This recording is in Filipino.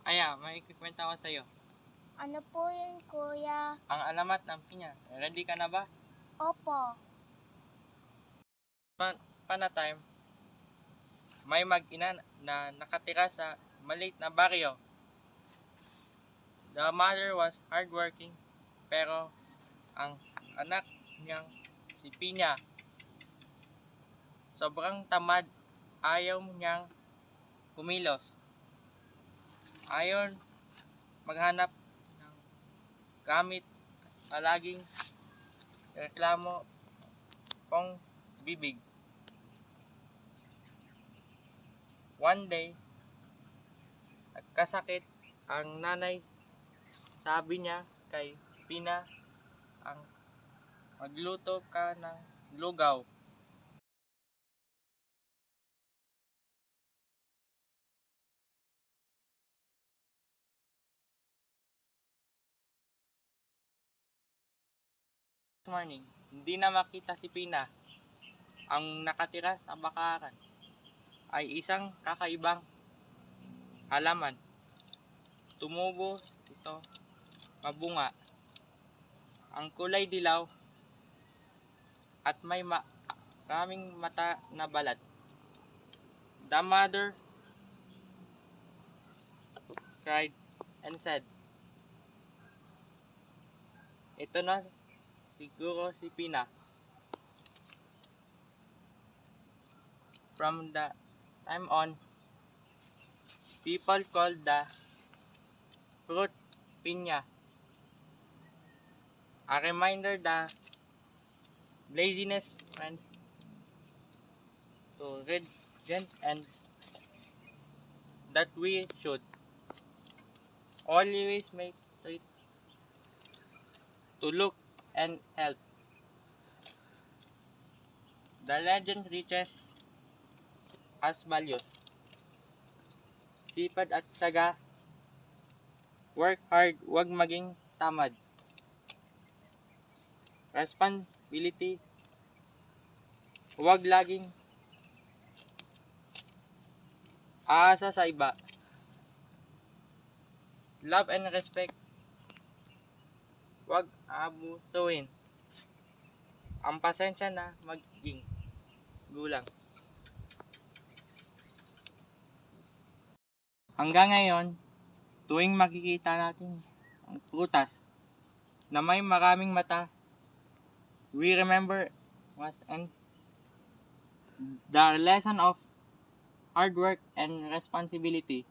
Aya, may ikikwenta ko sa'yo. Ano po yun, kuya? Ang alamat ng pinya. Ready ka na ba? Opo. Pana time, may mag-ina na nakatira sa maliit na baryo. The mother was hardworking, pero ang anak niyang si Pinya, sobrang tamad, ayaw niyang kumilos. Ayaw maghanap ng gamit, palaging reklamo kong bibig. One day, nagkasakit ang nanay. Sabi niya kay Pina, ang magluto ka ng lugaw. Morning, hindi na makita si Pina. Ang nakatira sa bakaran ay isang kakaibang halaman. Tumubo ito, mabunga. Ang kulay dilaw at may maraming mata na balat. The mother cried and said, "Ito na siguro si Pina." From the time on, people called the fruit piña. A reminder the laziness friend to regent and that we should always make it to look and help. The legend reaches as values. Sipag at tiyaga, work hard, huwag maging tamad. Responsibility, huwag laging aasa sa iba. Love and respect, huwag abusuin. Ang pasensya na maging gulang. Hanggang ngayon, tuwing makikita natin ang prutas na may maraming mata, we remember what and the lesson of hard work and responsibility.